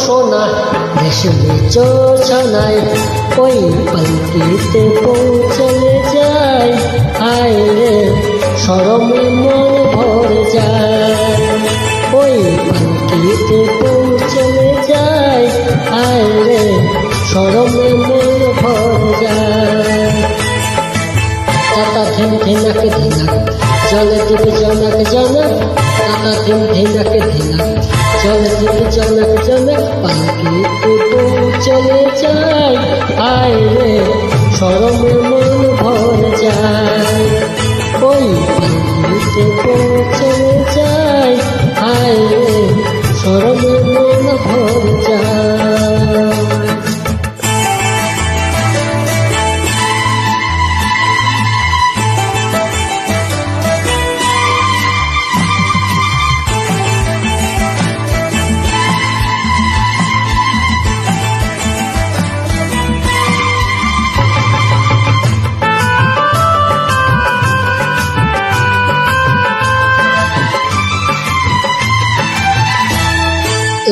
সোনা ভেসে চোছনায় ওই পালকিতে পৌঁছলে যায়, হায় রে শরমে মন ভরে যায়। ওই পালকিতে পৌঁছলে যায়, হায় রে শরমে মন ভরে যায়। তাতা ধিম ধিনাকে ধিনাক জলে দিবে জনক জনক, তাতা ধিম ধিনাকে ধিনাক জলে দিবে জনক জনক, পালকিতে পৌঁছলে যায়, হায় রে শরমে মন ভরে যায়। ওই পালকিতে পৌঁছলে যায়, হায় রে শরমে মন ভরে যায়।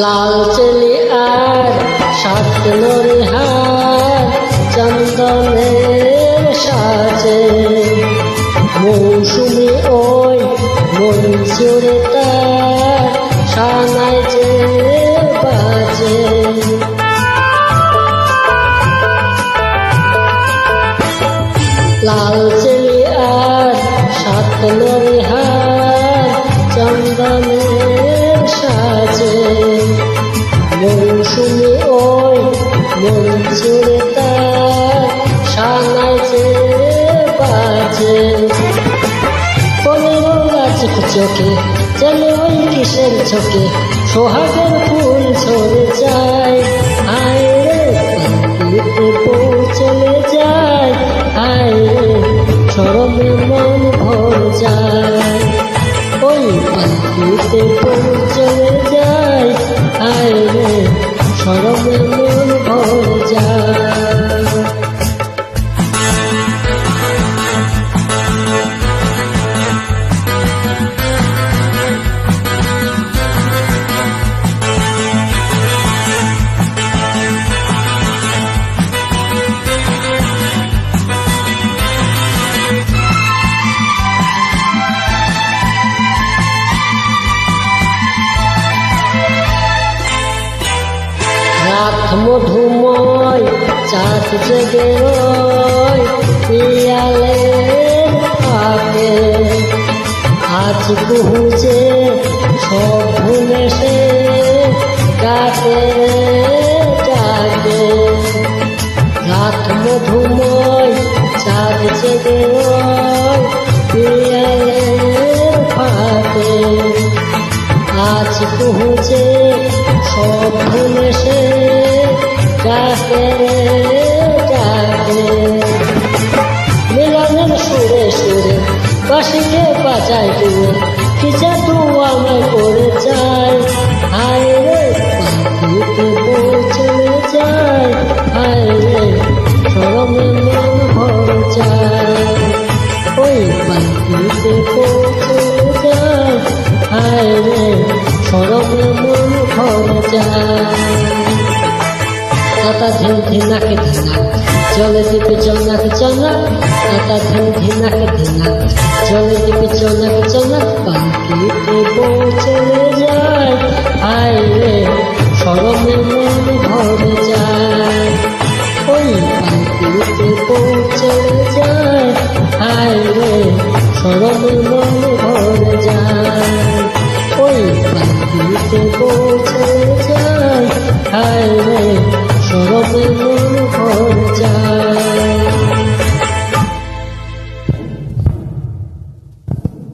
লাল চলি আর সাত নরিহার চন্দনের সাজে, মৌসুমি ওই মন চুরে তার সানায় যে বাজে। লাল চলি আর সাত নরিহার চন্দনের সাজে, মৌসুমি ওই মন চুরে তার সানায় যে বাজে। পনেরো গাছ চোখে চলে ওই কিসের চোখে, সোহাগের ফুল ঝরে যায়, হায় রে পালকিতে পৌঁছলে যায়, হায় রে শরমে মন ভরে যায়। ওই পালকিতে পৌঁছলে যায়, হায় রে শরমে মন ভরে যায়। রাত মধুময় চাঁদ জেগে রয় পিয়ালের ফাঁকে, আজ কুহুজে সব ভুলে সে ডাকে ডাকে। রাত মধুময় চাঁদ জেগে রয় পিয়ালের ফাঁকে, আজ কুহুজে সব ভুলে সে ডাকে ডাকে। মিলনের সুরে সুরে বাঁশিকে বাজায় দূরে, কি জাদু আমায় করে যায়, হায় রে পালকিতে পৌঁছলে যায়, হায় রে শরমে মন ভরে যায়। ওই পালকিতে পৌঁছলে যায়, হায় রে শরমে মন ভরে যায়। তাতা ধিম ধিনাকে ধিনাক জলে দিবে জনক জনক, তাতা ধিম ধিনাকে ধিনাক জলে দিবে জনক জনক, পালকিতে পৌঁছলে যায়, হায় রে শরমে মন ভরে যায়। ওই পালকিতে পৌঁছলে যায়, হায় রে শরমে মন ভরে যায়। ওই পালকিতে পৌঁছলে যায়, হায় রে শরমে মন ভরে যায়।